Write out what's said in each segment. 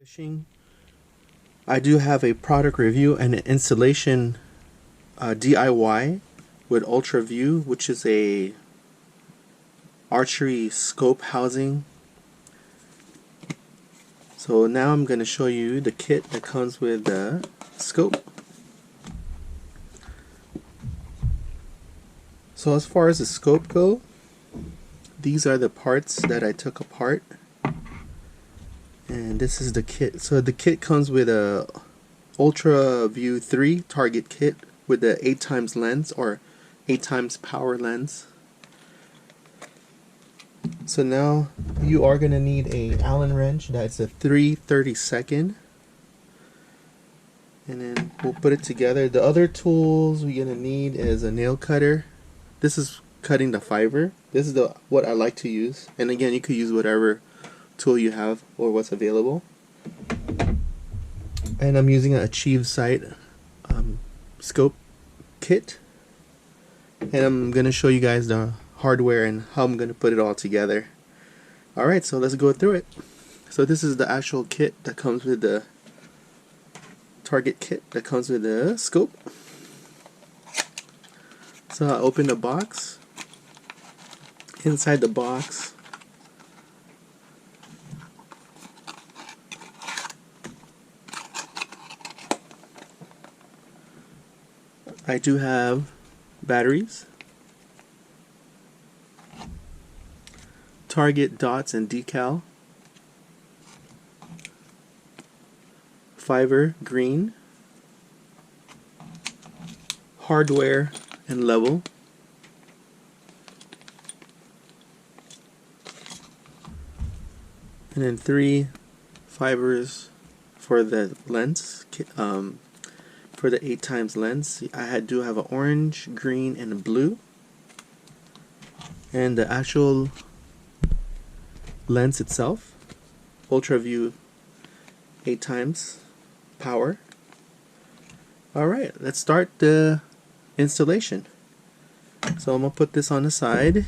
Fishing. I do have a product review and an installation DIY with UltraView, which is a archery scope housing. So now I'm going to show you the kit that comes with the scope. So as far as the scope go, these are the parts that I took apart. And this is the kit. So the kit comes with a UltraView 3 target kit with the 8x lens or 8x power lens. So now you are going to need a Allen wrench. That's a 3/32. And then we'll put it together. The other tools we're going to need is a nail cutter. This is cutting the fiber. This is what I like to use. And again, you could use whatever tool you have or what's available. And I'm using an Achieve Sight scope kit, and I'm going to show you guys the hardware and how I'm going to put it all together. Alright, so let's go through it. So this is the actual kit that comes with the target kit that comes with the scope. So I open the box. Inside the box I do have batteries, target dots and decal, fiber green, hardware and level, and then 3 fibers for the lens. For the 8x lens, I do have an orange, green, and a blue. And the actual lens itself, UltraView 8x power. Alright, let's start the installation. So I'm going to put this on the side.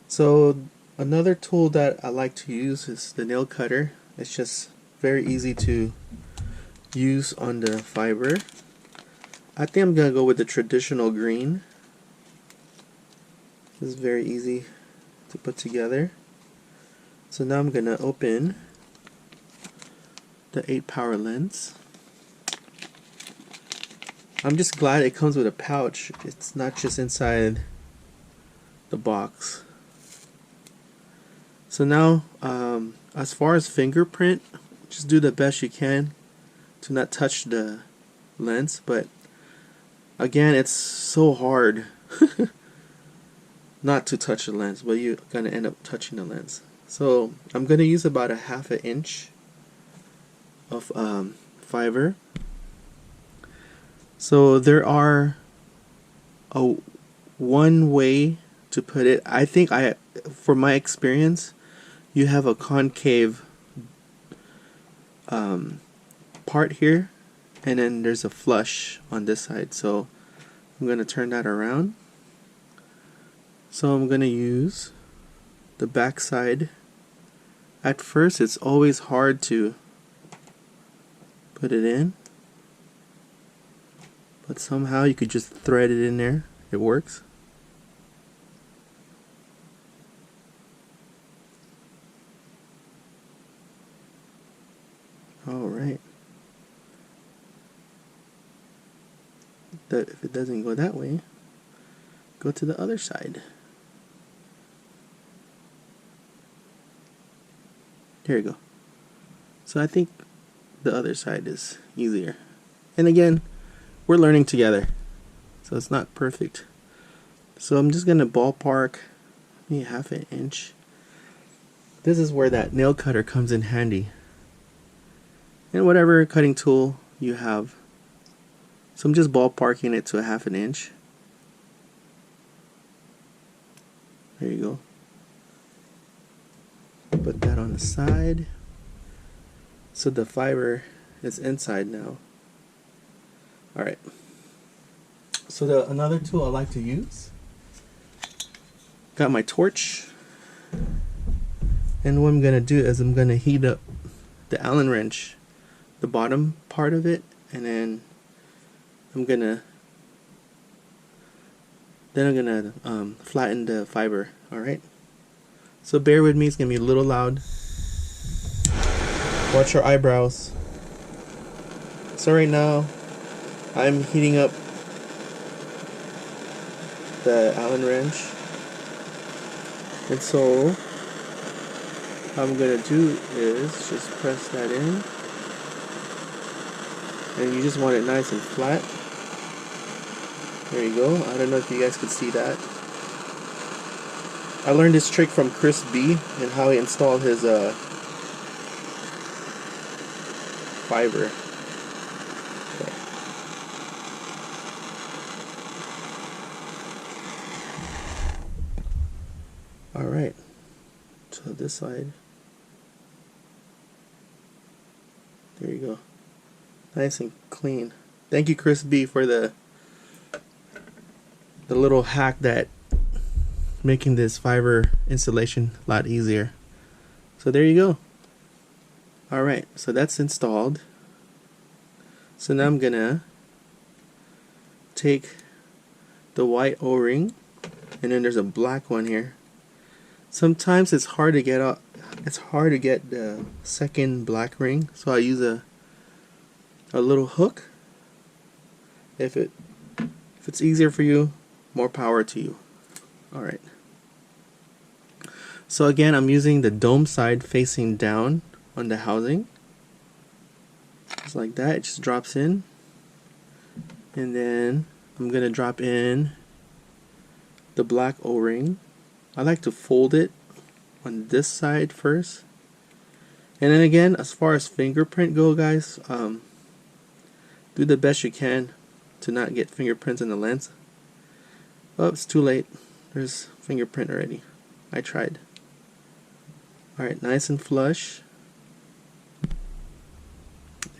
So another tool that I like to use is the nail cutter. It's just very easy to use on the fiber. I think I'm gonna go with the traditional green. This is very easy to put together. So now I'm gonna open the 8 power lens. I'm just glad it comes with a pouch. It's not just inside the box. So now as far as fingerprint, just do the best you can to not touch the lens, but again, it's so hard not to touch the lens, but you're gonna end up touching the lens. So I'm gonna use about a 1/2 inch of fiber. So there are one way to put it. I think for my experience, you have a concave part here, and then there's a flush on this side. So I'm going to turn that around. So I'm going to use the back side. At first it's always hard to put it in, but somehow you could just thread it in there. It works. Alright. If it doesn't go that way, go to the other side. There you go. So I think the other side is easier. And again, we're learning together, so it's not perfect. So I'm just gonna ballpark maybe 1/2 inch. This is where that nail cutter comes in handy, and whatever cutting tool you have. So I'm just ballparking it to a 1/2 inch. There you go. Put that on the side. So the fiber is inside now. Alright. So another tool I like to use, got my torch. And what I'm gonna do is I'm gonna heat up the Allen wrench, the bottom part of it, and then I'm gonna flatten the fiber. Alright, so bear with me, it's gonna be a little loud. Watch your eyebrows. So right now I'm heating up the Allen wrench, and so what I'm gonna do is just press that in, and you just want it nice and flat. There you go. I don't know if you guys could see that. I learned this trick from Chris B and how he installed his fiber. Okay. Alright, so this side, there you go, nice and clean. Thank you, Chris B, for the little hack that making this fiber installation a lot easier. So there you go. Alright, so that's installed. So now I'm gonna take the white O-ring, and then there's a black one here. Sometimes it's hard to get the second black ring, so I use a little hook. If it's easier for you, more power to you. Alright. So again, I'm using the dome side facing down on the housing. Just like that, it just drops in. And then I'm gonna drop in the black O-ring. I like to fold it on this side first. And then again, as far as fingerprint go, guys, do the best you can to not get fingerprints in the lens. Oh, it's too late. There's fingerprint already. I tried. Alright, nice and flush.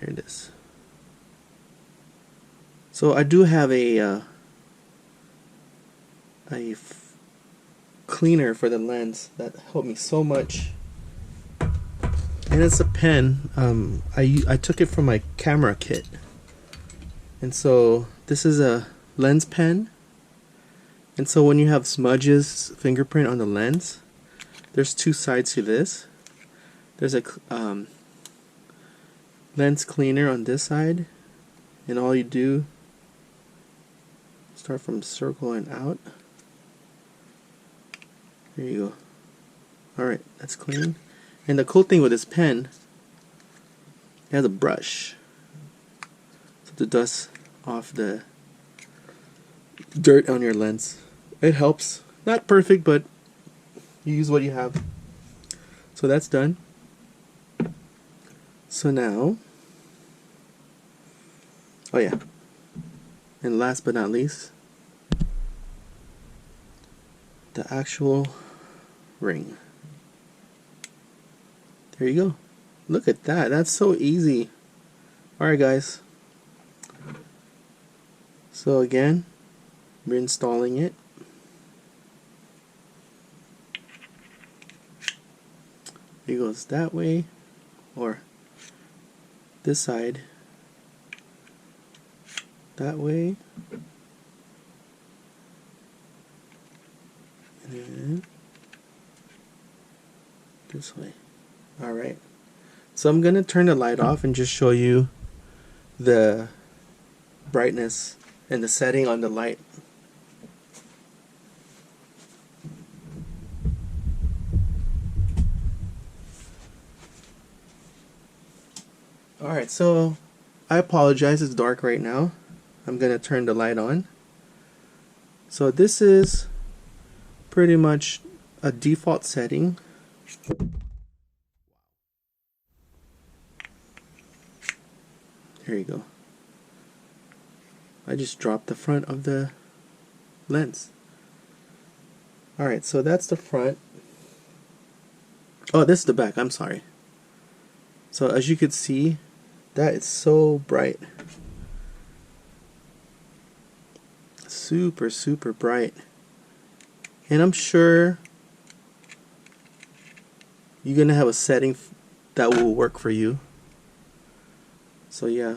There it is. So I do have a cleaner for the lens that helped me so much. And it's a pen. I took it from my camera kit. And so this is a lens pen. And so when you have smudges, fingerprint on the lens, there's two sides to this. There's a lens cleaner on this side, and all you do, start from circle and out. There you go. Alright, that's clean. And the cool thing with this pen, it has a brush, so to dust off the dirt on your lens. It helps. Not perfect, but you use what you have. So that's done. So now, oh yeah, and last but not least, the actual ring. There you go. Look at that. That's so easy. Alright guys. So again, we're installing it. It goes that way, or this side, that way, and then this way. Alright, so I'm going to turn the light off and just show you the brightness and the setting on the light. Alright, so I apologize, it's dark right now. I'm going to turn the light on. So this is pretty much a default setting. There you go. I just dropped the front of the lens. Alright, so that's the front. Oh, this is the back, I'm sorry. So as you can see, that is so bright. Super, super bright. And I'm sure you're gonna have a setting that will work for you. So yeah,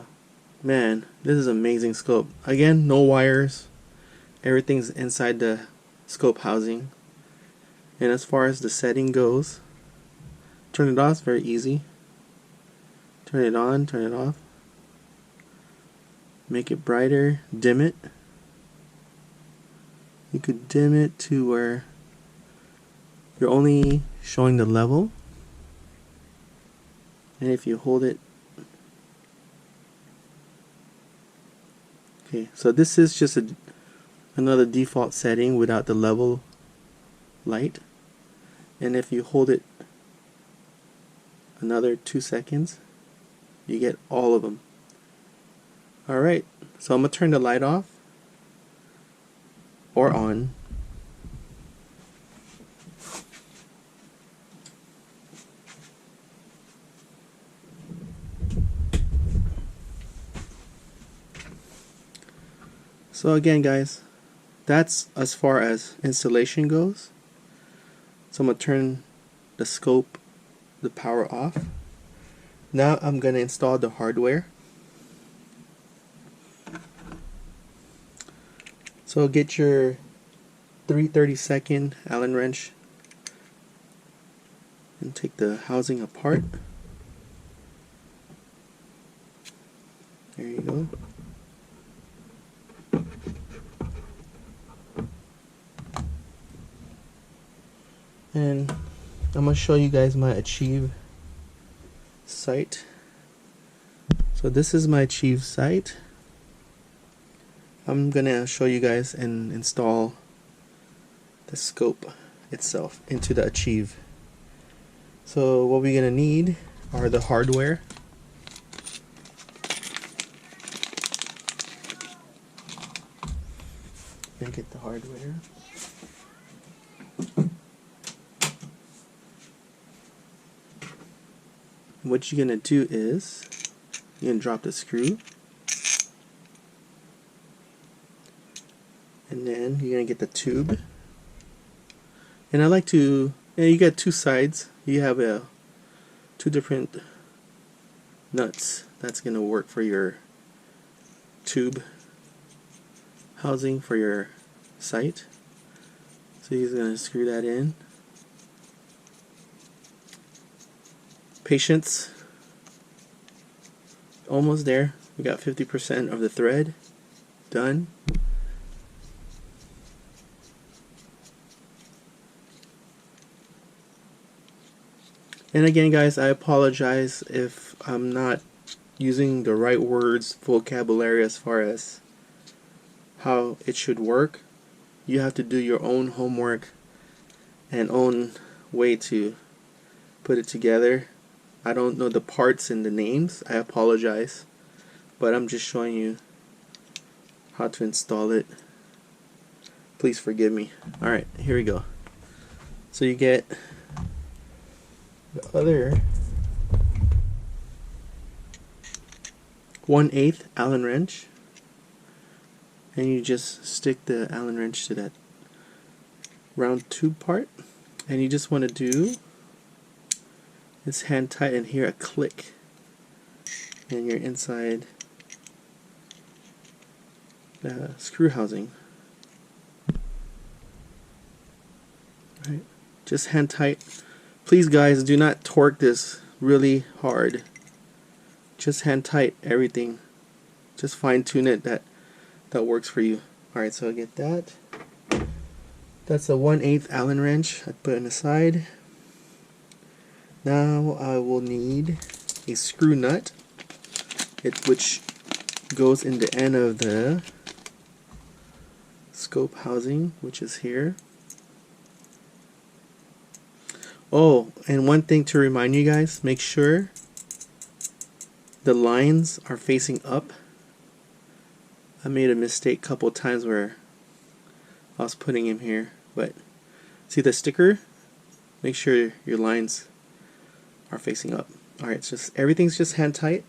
man, this is an amazing scope. Again, no wires. Everything's inside the scope housing. And as far as the setting goes, turn it off is very easy. Turn it on, turn it off. Make it brighter, dim it. You could dim it to where you're only showing the level. And if you hold it, okay, so this is just another default setting without the level light. And if you hold it another 2 seconds, you get all of them. Alright, so I'm going to turn the light off or on. So again guys, that's as far as installation goes. So I'm going to turn the scope, the power off. Now I'm going to install the hardware. So get your 3/32 Allen wrench and take the housing apart. There you go. And I'm going to show you guys my Achieve sight. So this is my Achieve sight. I'm going to show you guys and install the scope itself into the Achieve. So what we're going to need are the hardware. And get the hardware. What you're going to do is you're going to drop the screw, and then you're going to get the tube. And I like to, you got two sides. You have two different nuts. That's going to work for your tube housing for your sight. So he's going to screw that in. Patience. Almost there. We got 50% of the thread done. And again guys, I apologize if I'm not using the right words, vocabulary as far as how it should work. You have to do your own homework and own way to put it together. I don't know the parts and the names, I apologize, but I'm just showing you how to install it. Please forgive me. Alright, here we go. So you get the other 1/8 Allen wrench, and you just stick the Allen wrench to that round tube part, and you just want to do this hand tight and hear a click, and you're inside the screw housing. Right, just hand tight. Please guys, do not torque this really hard. Just hand tight everything. Just fine tune it that works for you. Alright, so I get that. That's a 1/8 Allen wrench. I put it aside. Now I will need a screw nut, which goes in the end of the scope housing, which is here. Oh, and one thing to remind you guys, make sure the lines are facing up. I made a mistake a couple times where I was putting him here, but see the sticker? Make sure your lines are facing up. Alright, it's just everything's just hand tight.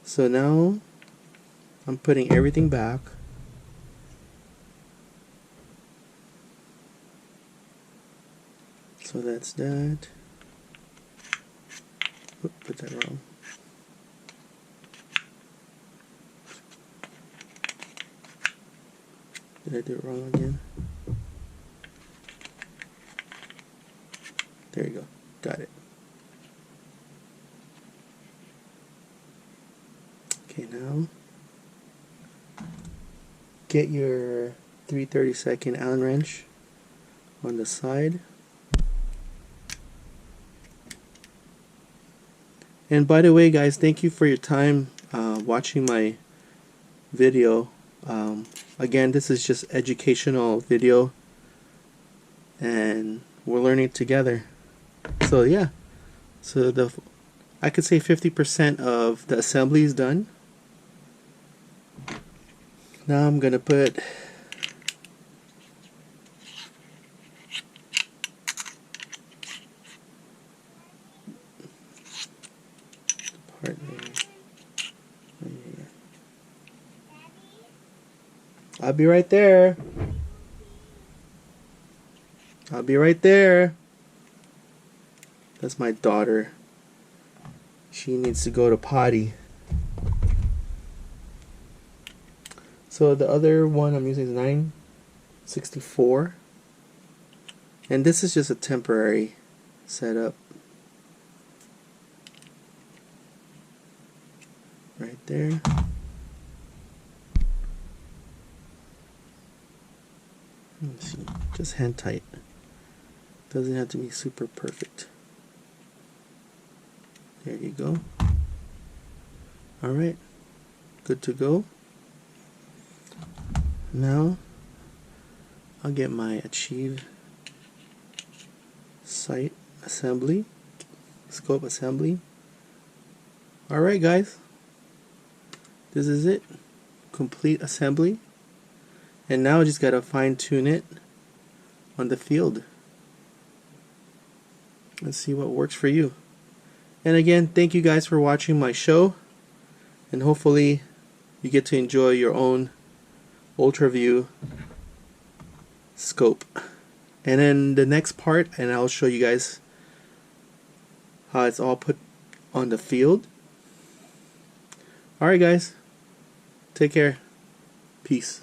So now I'm putting everything back. So that's that. Oop, put that wrong. Did I do it wrong again? There you go. Got it. Okay, now get your 3/32 Allen wrench on the side. And by the way, guys, thank you for your time watching my video. Again, this is just educational video, and we're learning together. So yeah, so I could say 50% of the assembly is done. Now I'm gonna put part there. I'll be right there. I'll be right there. That's my daughter. She needs to go to potty. So the other one I'm using is 964. And this is just a temporary setup. Right there. Let's see. Just hand tight. Doesn't have to be super perfect. There you go. Alright. Good to go. Now I'll get my Achieve sight assembly, scope assembly. Alright guys, this is it, complete assembly. And now I just gotta fine tune it on the field. Let's see what works for you. And again, thank you guys for watching my show, and hopefully you get to enjoy your own UltraView scope. And then the next part, and I'll show you guys how it's all put on the field. Alright guys, take care, peace.